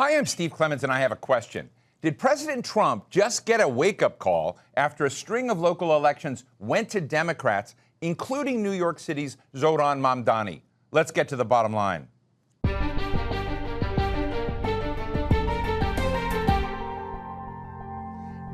Hi, I'm Steve Clemons, and I have a question. Did President Trump just get a wake-up call after a string of local elections went to Democrats, including New York City's Zohran Mamdani? Let's get to the bottom line.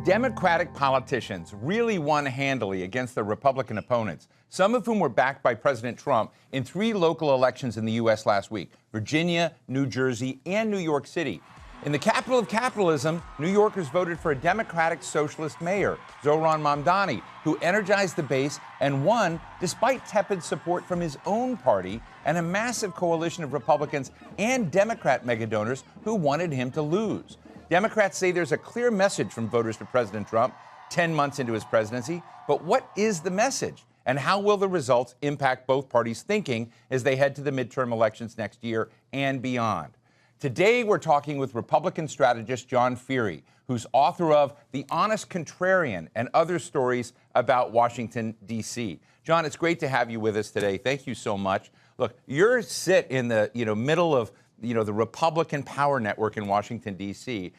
Democratic politicians really won handily against their Republican opponents, some of whom were backed by President Trump in 3 local elections in the U.S. last week: Virginia, New Jersey, and New York City. In the capital of capitalism, New Yorkers voted for a Democratic socialist mayor, Zohran Mamdani, who energized the base and won despite tepid support from his own party and a massive coalition of Republicans and Democrat megadonors who wanted him to lose. Democrats say there's a clear message from voters to President Trump 10 months into his presidency. But what is the message? And how will the results impact both parties' thinking as they head to the midterm elections next year and beyond? Today, we're talking with Republican strategist John Feehery, who's author of The Honest Contrarian and Other Stories About Washington, D.C. John, it's great to have you with us today. Thank you so much. Look, you're sit in the middle of the Republican power network in Washington, D.C.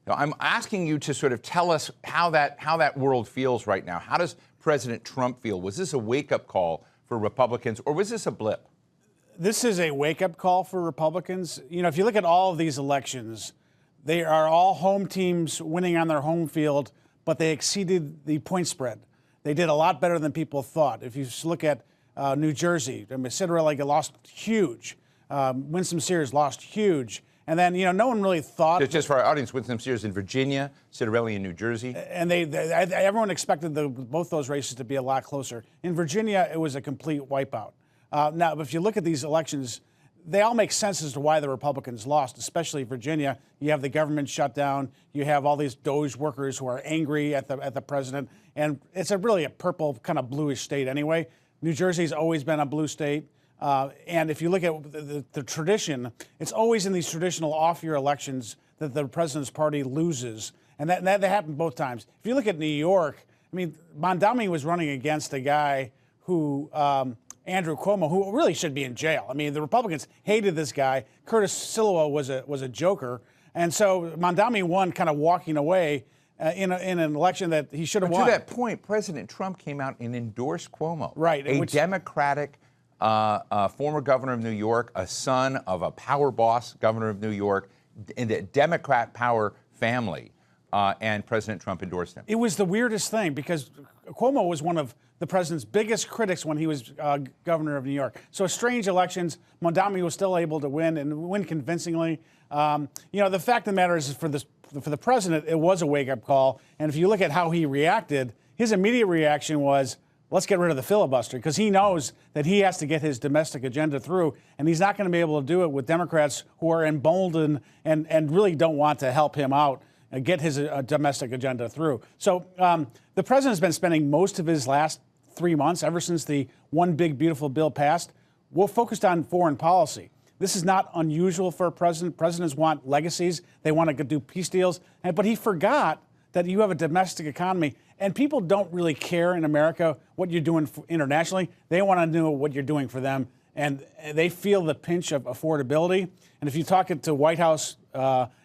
Now, I'm asking you to sort of tell us how that world feels right now. How does President Trump feel? Was this a wake-up call for Republicans, or was this a blip? This is a wake-up call for Republicans. If you look at all of these elections, they are all home teams winning on their home field, but they exceeded the point spread. They did a lot better than people thought. If you look at New Jersey, Citarelli lost huge. Winston-Sears lost huge. And then, no one really thought... Just for our audience, Winston-Sears in Virginia, Citarelli in New Jersey. And everyone expected both those races to be a lot closer. In Virginia, it was a complete wipeout. Now, if you look at these elections, they all make sense as to why the Republicans lost, especially Virginia. You have the government shutdown. You have all these Doge workers who are angry at the president. And it's really a purple, kind of bluish state anyway. New Jersey's always been a blue state. And if you look at the tradition, it's always in these traditional off-year elections that the president's party loses. And that happened both times. If you look at New York, Mamdani was running against a guy who... Andrew Cuomo, who really should be in jail. The Republicans hated this guy. Curtis Sliwa was a joker. And so Mamdani won kind of walking away in an election that he should have won. To that point, President Trump came out and endorsed Cuomo. Right. A Democratic former governor of New York, a son of a power boss governor of New York, in the Democrat power family. And President Trump endorsed him. It was the weirdest thing because Cuomo was one of the president's biggest critics when he was governor of New York. So strange elections, Mamdani was still able to win and win convincingly. The fact of the matter is, for the president, it was a wake-up call. And if you look at how he reacted, his immediate reaction was, let's get rid of the filibuster, because he knows that he has to get his domestic agenda through, and he's not going to be able to do it with Democrats who are emboldened and really don't want to help him out and get his domestic agenda through. So the president's been spending most of his last 3 months, ever since the One Big Beautiful Bill passed, focused on foreign policy. This is not unusual for a president. Presidents want legacies. They want to do peace deals. But he forgot that you have a domestic economy, and people don't really care in America what you're doing internationally. They want to know what you're doing for them, and they feel the pinch of affordability. And if you talk to White House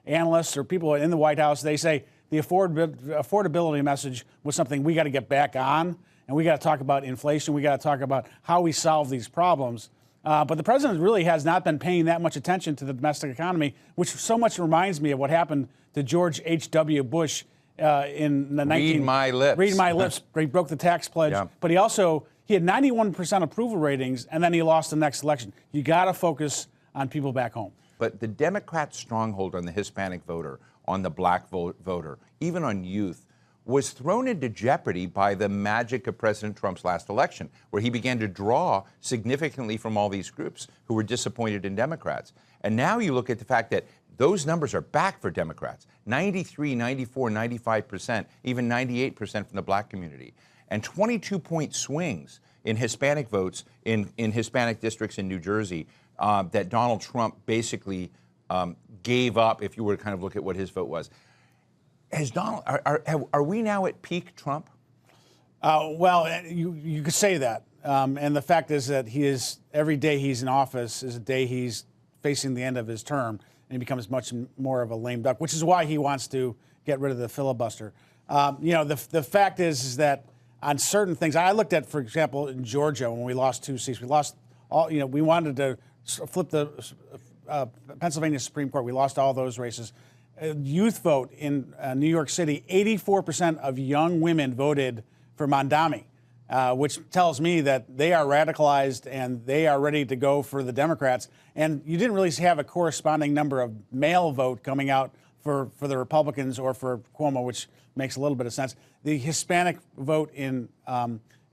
analysts or people in the White House, they say the affordability message was something we got to get back on, and we got to talk about inflation. We got to talk about how we solve these problems. But the president really has not been paying that much attention to the domestic economy, which so much reminds me of what happened to George H.W. Bush in the Read my lips. Read my lips. He broke the tax pledge. Yeah. But he had 91% approval ratings, and then he lost the next election. You got to focus on people back home. But the Democrat stronghold on the Hispanic voter, on the black voter, even on youth, was thrown into jeopardy by the magic of President Trump's last election, where he began to draw significantly from all these groups who were disappointed in Democrats. And now you look at the fact that those numbers are back for Democrats, 93, 94, 95%, even 98% from the black community, and 22-point swings in Hispanic votes in Hispanic districts in New Jersey that Donald Trump basically gave up, if you were to kind of look at what his vote was. Are we now at peak Trump? Well, you could say that. And the fact is that every day he's in office is a day he's facing the end of his term. and he becomes much more of a lame duck, which is why he wants to get rid of the filibuster. The fact is that on certain things, I looked at, for example, in Georgia when we lost 2 seats, we lost all. We wanted to flip the Pennsylvania Supreme Court. We lost all those races. Youth vote in New York City, 84% of young women voted for Mamdani, which tells me that they are radicalized and they are ready to go for the Democrats. And you didn't really have a corresponding number of male vote coming out for the Republicans or for Cuomo, which makes a little bit of sense. The Hispanic vote in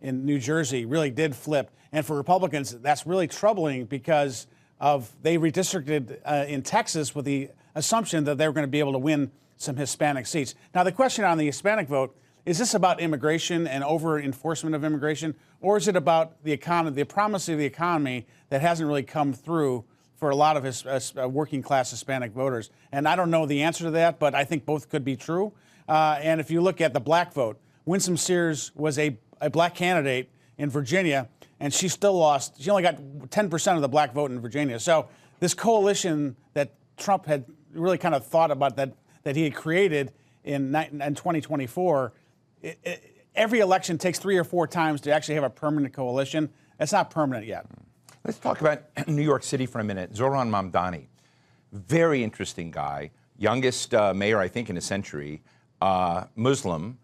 New Jersey really did flip. And for Republicans, that's really troubling because they redistricted in Texas with the assumption that they were going to be able to win some Hispanic seats. Now, the question on the Hispanic vote, is this about immigration and over-enforcement of immigration, or is it about the economy, the promise of the economy that hasn't really come through for a lot of his working-class Hispanic voters? And I don't know the answer to that, but I think both could be true. And if you look at the black vote, Winsome Sears was a black candidate in Virginia, and she still lost. She only got 10% of the black vote in Virginia. So this coalition that Trump had really kind of thought about that he had created in 2024, every election takes 3 or 4 times to actually have a permanent coalition. It's not permanent yet. Let's talk about New York City for a minute. Zohran Mamdani, very interesting guy, youngest mayor, I think, in a century, Muslim.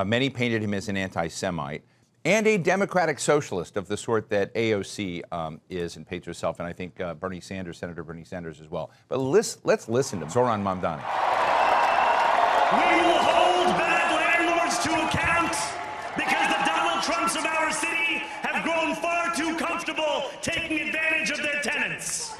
Many painted him as an anti-Semite, and a democratic socialist of the sort that AOC is and paints herself, and I think Senator Bernie Sanders as well. But let's listen to Zohran Mamdani. We will hold bad landlords to account because the Donald Trumps of our city have grown far too comfortable taking advantage of their tenants.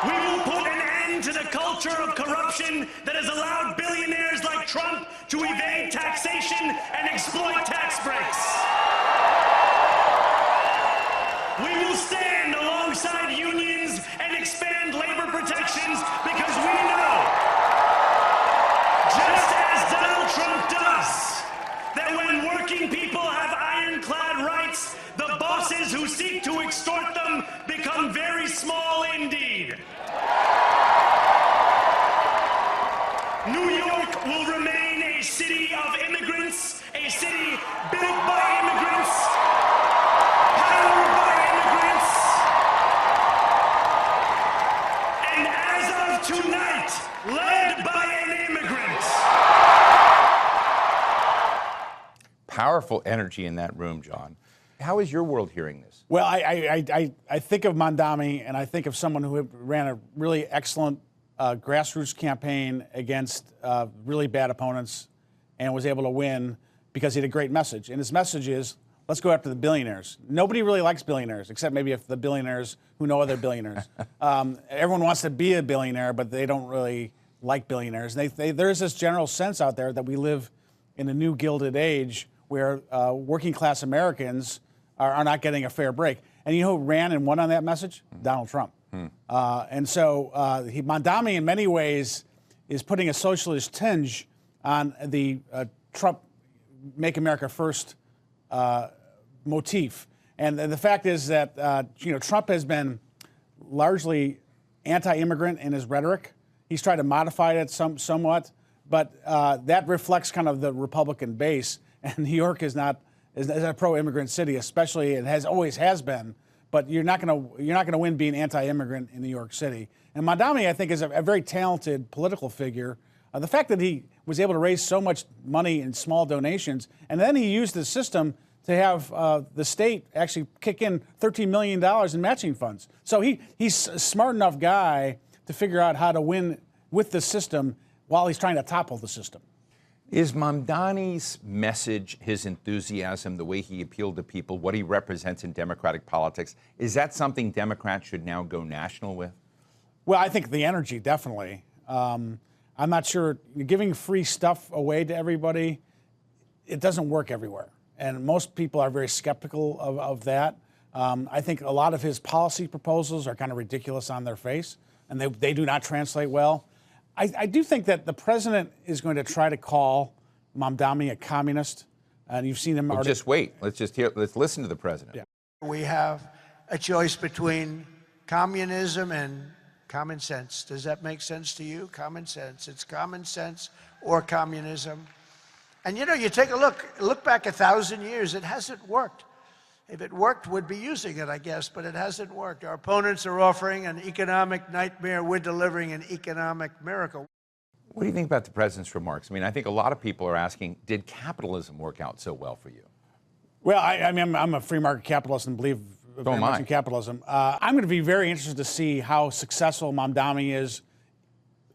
We will put an end to the culture of corruption that has allowed billionaires like Trump to evade taxation and exploit tax breaks. We will stand alongside unions and expand labor protections because we know, just as Donald Trump does, that when working people have ironclad rights, the bosses who seek to extort them become very small indeed. New York will remain a city of immigrants, a city built by immigrants, powered by immigrants, and as of tonight, led by an immigrant. Powerful energy in that room, John. How is your world hearing this? Well, I think of Mamdani, and I think of someone who ran a really excellent grassroots campaign against really bad opponents and was able to win because he had a great message. And his message is, let's go after the billionaires. Nobody really likes billionaires, except maybe if the billionaires who know other billionaires. Everyone wants to be a billionaire, but they don't really like billionaires. There's this general sense out there that we live in a new Gilded Age where working class Americans are not getting a fair break. And you know who ran and won on that message? Donald Trump. And so Mamdani, in many ways, is putting a socialist tinge on the Trump "Make America First" motif. And the fact is that Trump has been largely anti-immigrant in his rhetoric. He's tried to modify it somewhat, but that reflects kind of the Republican base. And New York is a pro-immigrant city, especially it always has been. But you're not going to win being anti-immigrant in New York City. And Mamdani, I think, is a very talented political figure. The fact that he was able to raise so much money in small donations, and then he used the system to have the state actually kick in $13 million in matching funds. So he's a smart enough guy to figure out how to win with the system while he's trying to topple the system. Is Mamdani's message, his enthusiasm, the way he appealed to people, what he represents in democratic politics, is that something Democrats should now go national with? Well, I think the energy, definitely. I'm not sure. Giving free stuff away to everybody, it doesn't work everywhere. And most people are very skeptical of that. I think a lot of his policy proposals are kind of ridiculous on their face, and they do not translate well. I do think that the president is going to try to call Mamdani a communist, and you've seen him already. Just wait. Let's listen to the president. Yeah. We have a choice between communism and Common sense. Does that make sense to you? Common sense. It's common sense or communism. And you know, you take a look back 1,000 years, it hasn't worked. If it worked, we'd be using it, I guess, but it hasn't worked. Our opponents are offering an economic nightmare. We're delivering an economic miracle. What do you think about the president's remarks? I mean, I think a lot of people are asking, did capitalism work out so well for you? Well, I mean, I'm a free market capitalist and believe very much in capitalism. I'm going to be very interested to see how successful Mamdani is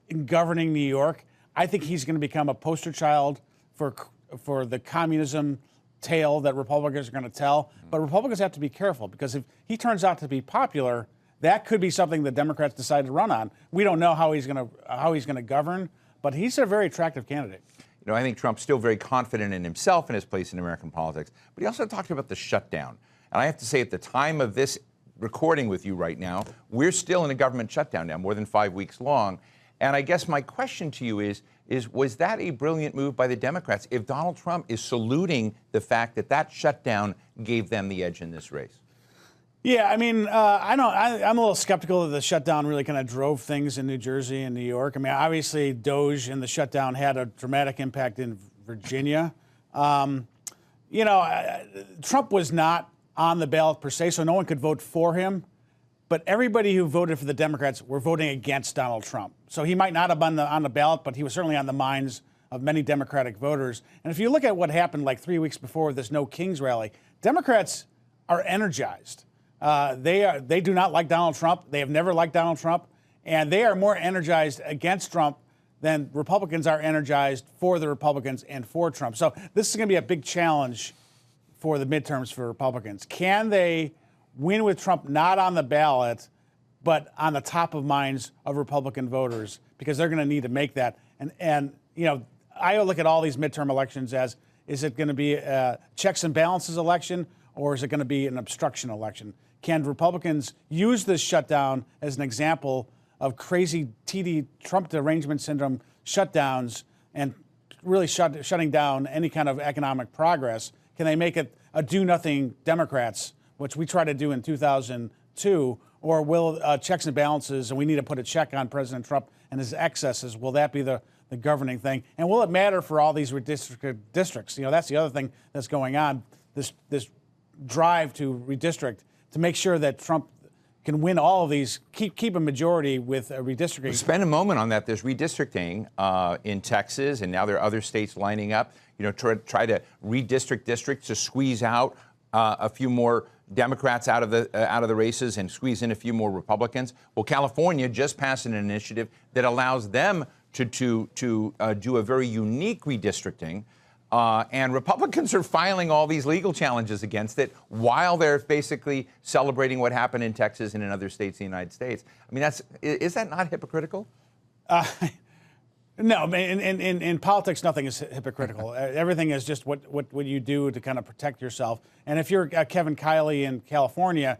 in governing New York. I think he's going to become a poster child for the communism tale that Republicans are going to tell. But Republicans have to be careful, because if he turns out to be popular, that could be something the Democrats decide to run on. We don't know how he's going to govern, but he's a very attractive candidate. You know, I think Trump's still very confident in himself and his place in American politics, but he also talked about the shutdown. And I have to say, at the time of this recording with you right now, we're still in a government shutdown now, more than 5 weeks long. And I guess my question to you is was that a brilliant move by the Democrats if Donald Trump is saluting the fact that that shutdown gave them the edge in this race? Yeah, I mean, I'm a little skeptical that the shutdown really kind of drove things in New Jersey and New York. I mean, obviously, Doge and the shutdown had a dramatic impact in Virginia. You know, Trump was not on the ballot per se, so no one could vote for him. But everybody who voted for the Democrats were voting against Donald Trump. So he might not have been on the ballot, but he was certainly on the minds of many Democratic voters. And if you look at what happened like 3 weeks before this No Kings rally, Democrats are energized. They do not like Donald Trump. They have never liked Donald Trump. And they are more energized against Trump than Republicans are energized for the Republicans and for Trump. So this is going to be a big challenge for the midterms for Republicans. Can they win with Trump not on the ballot, but on the top of minds of Republican voters? Because they're going to need to make that. And you know, I look at all these midterm elections as, is it going to be a checks and balances election, or is it going to be an obstruction election? Can Republicans use this shutdown as an example of crazy TD Trump derangement syndrome shutdowns and really shutting down any kind of economic progress? Can they make it a do-nothing Democrats, which we tried to do in 2002, or will checks and balances, and we need to put a check on President Trump and his excesses, will that be the governing thing? And will it matter for all these redistricted districts? You know, that's the other thing that's going on, this drive to redistrict, to make sure that Trump can win all of these, keep a majority with redistricting. We'll spend a moment on that. There's redistricting in Texas, and now there are other states lining up, you know, try to redistrict districts to squeeze out a few more Democrats out of the races and squeeze in a few more Republicans. Well, California just passed an initiative that allows them to do a very unique redistricting. And Republicans are filing all these legal challenges against it while they're basically celebrating what happened in Texas and in other states in the United States. I mean, is that not hypocritical? No, in politics, nothing is hypocritical. Everything is just what you do to kind of protect yourself. And if you're Kevin Kiley in California,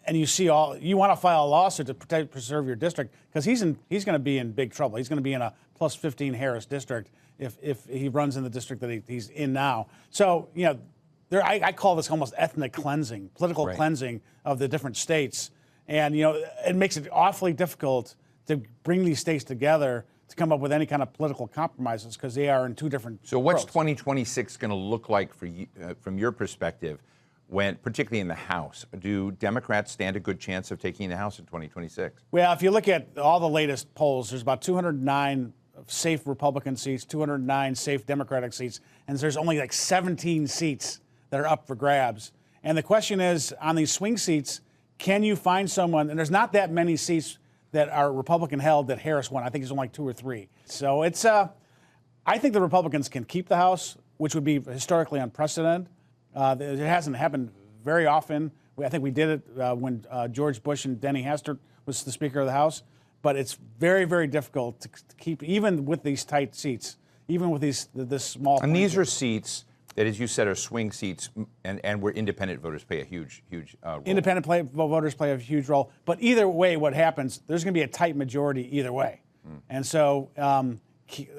and you want to file a lawsuit to preserve your district, because he's going to be in big trouble. He's going to be in a plus 15 Harris district if he runs in the district that he's in now. So, you know, I call this almost ethnic cleansing, political cleansing of the different states. And, you know, it makes it awfully difficult to bring these states together to come up with any kind of political compromises, because they are in two different So what's worlds. 2026 going to look like for you, from your perspective, particularly in the House? Do Democrats stand a good chance of taking the House in 2026? Well, if you look at all the latest polls, there's about 209 safe Republican seats, 209 safe Democratic seats, and there's only like 17 seats that are up for grabs. And the question is, on these swing seats, can you find someone, and there's not that many seats that are Republican held that Harris won. I think it's only like 2 or 3. So it's, I think the Republicans can keep the House, which would be historically unprecedented. It hasn't happened very often. I think we did it when George Bush and Denny Hastert was the Speaker of the House. But it's very, very difficult to keep, even with these tight seats, even with this small. And these are seats that, as you said, are swing seats, and where independent voters play a huge role. Independent voters play a huge role. But either way, what happens, there's going to be a tight majority either way. And so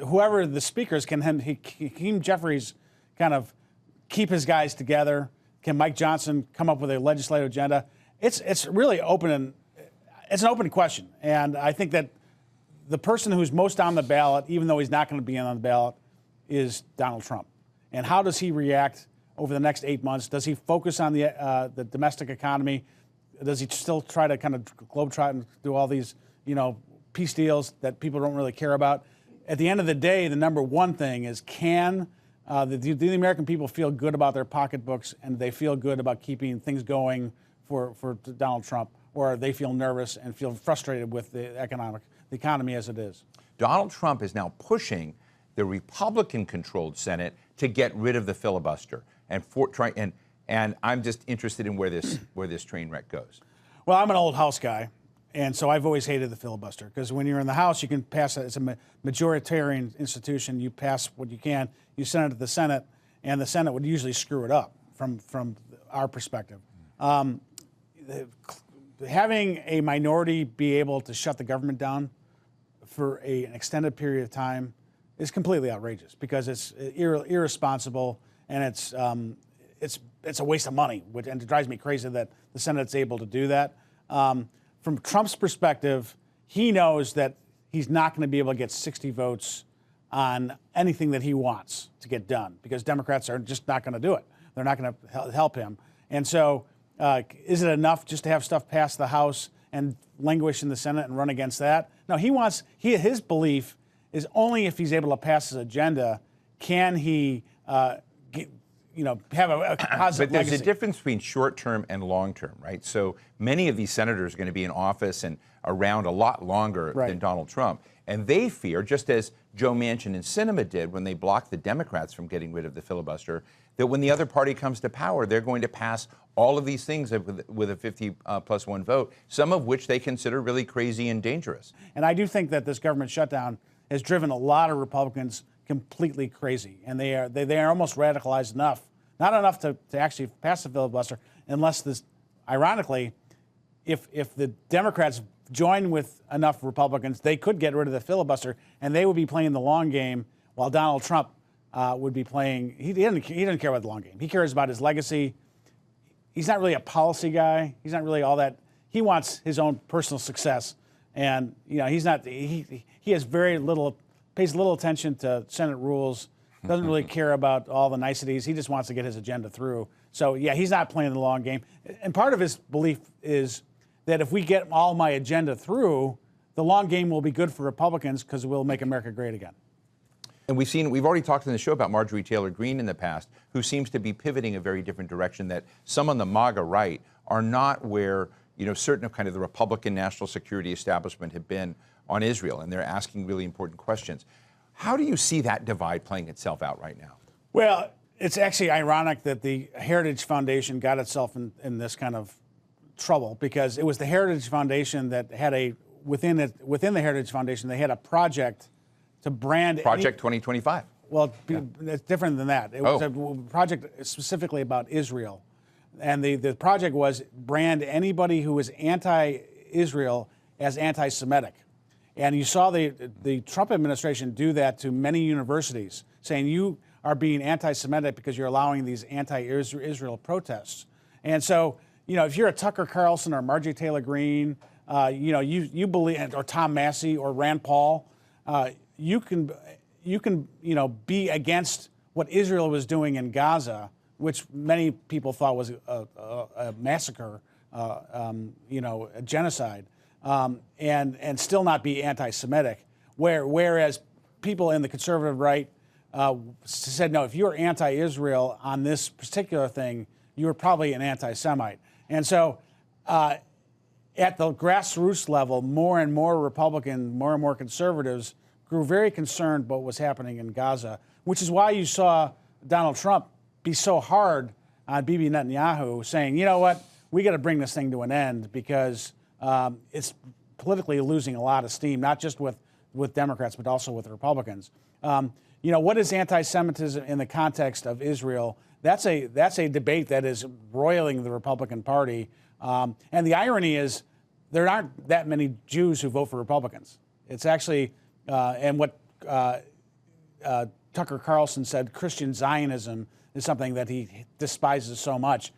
whoever the speakers can Hakeem Jeffries kind of keep his guys together. Can Mike Johnson come up with a legislative agenda? It's really open, and It's an open question, and I think that the person who's most on the ballot, even though he's not going to be on the ballot, is Donald Trump. And how does he react over the next 8 months? Does he focus on the domestic economy? Does he still try to kind of globetrot and do all these, peace deals that people don't really care about? At the end of the day, the number one thing is, do the American people feel good about their pocketbooks, and they feel good about keeping things going for Donald Trump, or they feel nervous and feel frustrated with the economy as it is? Donald Trump is now pushing the Republican-controlled Senate to get rid of the filibuster, and I'm just interested in where this train wreck goes. Well, I'm an old House guy, and so I've always hated the filibuster, because when you're in the House, you can pass it. It's a majoritarian institution. You pass what you can. You send it to the Senate, and the Senate would usually screw it up from our perspective. Having a minority be able to shut the government down for an extended period of time is completely outrageous, because it's irresponsible, and it's a waste of money, and it drives me crazy that the Senate's able to do that. From Trump's perspective, he knows that he's not going to be able to get 60 votes on anything that he wants to get done, because Democrats are just not going to do it. They're not going to help him. And so is it enough just to have stuff pass the House and languish in the Senate and run against that? No, his belief is only if he's able to pass his agenda can he have a positive But there's legacy. a difference between short-term and long-term, right? So many of these senators are going to be in office and around a lot longer than Donald Trump. And they fear, just as Joe Manchin and Sinema did when they blocked the Democrats from getting rid of the filibuster, that when the other party comes to power, they're going to pass all of these things with a 50+1 vote, some of which they consider really crazy and dangerous. And I do think that this government shutdown has driven a lot of Republicans completely crazy, and they are almost radicalized enough, not enough to actually pass the filibuster, unless this, ironically, if the Democrats join with enough Republicans, they could get rid of the filibuster, and they would be playing the long game, while Donald Trump would be playing. He doesn't care about the long game. He cares about his legacy. He's not really a policy guy. He's not really all that. He wants his own personal success, and he's not. He has pays little attention to Senate rules. Doesn't really care about all the niceties. He just wants to get his agenda through. So yeah, he's not playing the long game. And part of his belief is that if we get all my agenda through, the long game will be good for Republicans, because it will make America great again. And we've already talked in the show about Marjorie Taylor Greene in the past, who seems to be pivoting a very different direction, that some on the MAGA right are not where, certain of kind of the Republican national security establishment have been on Israel, and they're asking really important questions. How do you see that divide playing itself out right now? Well, it's actually ironic that the Heritage Foundation got itself in this kind of trouble, because it was the Heritage Foundation that had within the Heritage Foundation, they had a project to brand Project 2025. Well, it's different than that. It was a project specifically about Israel. And the project was brand anybody who was anti-Israel as anti-Semitic. And you saw the Trump administration do that to many universities, saying you are being anti-Semitic because you're allowing these anti-Israel protests. And so, if you're a Tucker Carlson or Marjorie Taylor Greene, you believe, or Tom Massey or Rand Paul, you can be against what Israel was doing in Gaza, which many people thought was a massacre, a genocide, and still not be anti-Semitic. Whereas people in the conservative right said, no, if you're anti-Israel on this particular thing, you were probably an anti-Semite. And so at the grassroots level, more and more Republicans, more and more conservatives grew very concerned about what was happening in Gaza, which is why you saw Donald Trump be so hard on Bibi Netanyahu, saying, you know what, we got to bring this thing to an end, because it's politically losing a lot of steam, not just with Democrats, but also with Republicans. What is anti-Semitism in the context of Israel? That's a debate that is roiling the Republican Party. And the irony is there aren't that many Jews who vote for Republicans. It's actually, and what Tucker Carlson said, Christian Zionism is something that he despises so much.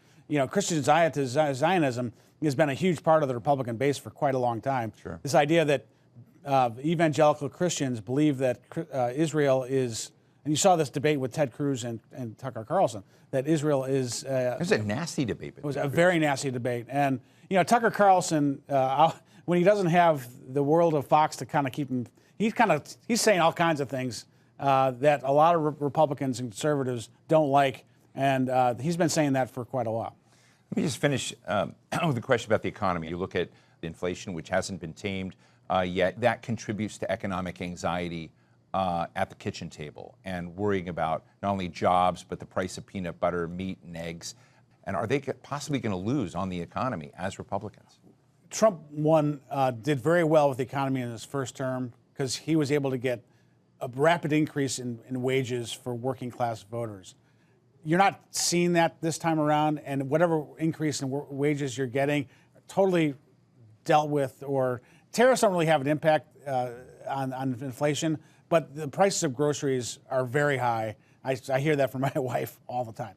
Christian Zionism has been a huge part of the Republican base for quite a long time. Sure. This idea that evangelical Christians believe that Israel is, and you saw this debate with Ted Cruz and Tucker Carlson, that Israel is... it was a nasty debate. It was a very nasty debate. And, Tucker Carlson, when he doesn't have the world of Fox to kind of keep him, he's saying all kinds of things that a lot of Republicans and conservatives don't like. And he's been saying that for quite a while. Let me just finish with a question about the economy. You look at inflation, which hasn't been tamed yet. That contributes to economic anxiety at the kitchen table and worrying about not only jobs, but the price of peanut butter, meat, and eggs. And are they possibly going to lose on the economy as Republicans? Trump did very well with the economy in his first term because he was able to get a rapid increase in wages for working class voters. You're not seeing that this time around, and whatever increase in wages you're getting, totally dealt with, or tariffs don't really have an impact on inflation, but the prices of groceries are very high. I hear that from my wife all the time.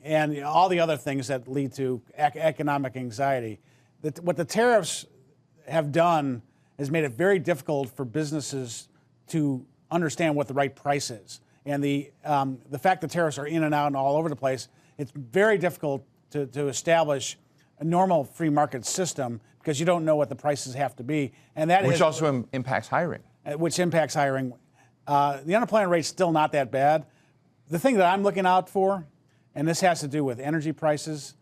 And all the other things that lead to economic anxiety. What the tariffs have done is made it very difficult for businesses to understand what the right price is. And the fact that tariffs are in and out and all over the place, it's very difficult to establish a normal free market system because you don't know what the prices have to be. And that which also impacts hiring. Which impacts hiring. The unemployment rate's still not that bad. The thing that I'm looking out for, and this has to do with energy prices,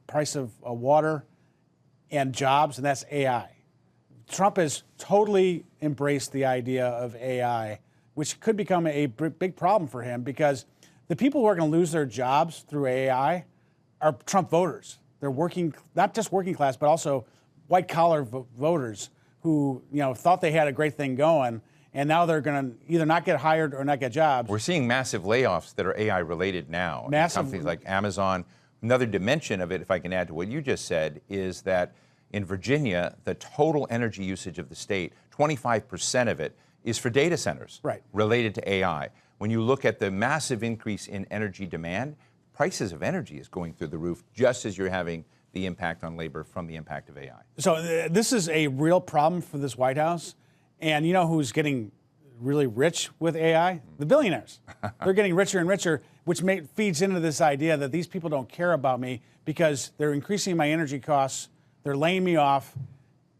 price of water, and jobs, and that's AI. Trump has totally embraced the idea of AI, which could become a big problem for him because the people who are going to lose their jobs through AI are Trump voters. They're not just working class, but also white collar voters who thought they had a great thing going, and now they're going to either not get hired or not get jobs. We're seeing massive layoffs that are AI related now. Massive. Companies like Amazon. Another dimension of it, if I can add to what you just said, is that in Virginia, the total energy usage of the state, 25% of it is for data centers related to AI. When you look at the massive increase in energy demand, prices of energy is going through the roof just as you're having the impact on labor from the impact of AI. So this is a real problem for this White House. And you know who's getting really rich with AI? The billionaires. They're getting richer and richer, which feeds into this idea that these people don't care about me because they're increasing my energy costs, they're laying me off,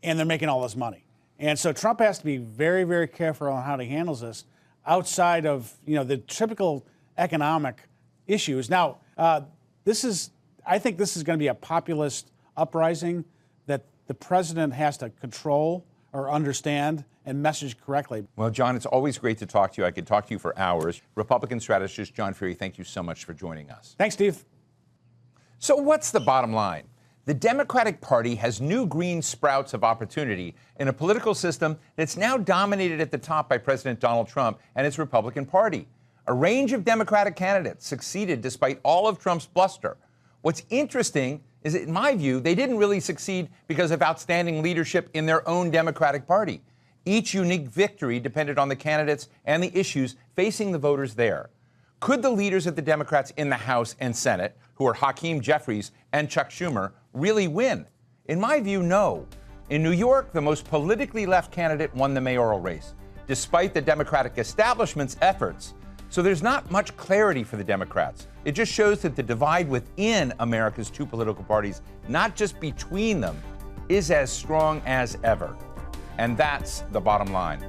and they're making all this money. And so Trump has to be very, very careful on how he handles this outside of the typical economic issues. Now, I think this is going to be a populist uprising that the president has to control or understand and message correctly. Well, John, it's always great to talk to you. I could talk to you for hours. Republican strategist John Feehery, thank you so much for joining us. Thanks, Steve. So what's the bottom line? The Democratic Party has new green sprouts of opportunity in a political system that's now dominated at the top by President Donald Trump and its Republican Party. A range of Democratic candidates succeeded despite all of Trump's bluster. What's interesting is that, in my view, they didn't really succeed because of outstanding leadership in their own Democratic Party. Each unique victory depended on the candidates and the issues facing the voters there. Could the leaders of the Democrats in the House and Senate, who are Hakeem Jeffries and Chuck Schumer, really win? In my view, no. In New York, the most politically left candidate won the mayoral race, despite the Democratic establishment's efforts. So there's not much clarity for the Democrats. It just shows that the divide within America's two political parties, not just between them, is as strong as ever. And that's the bottom line.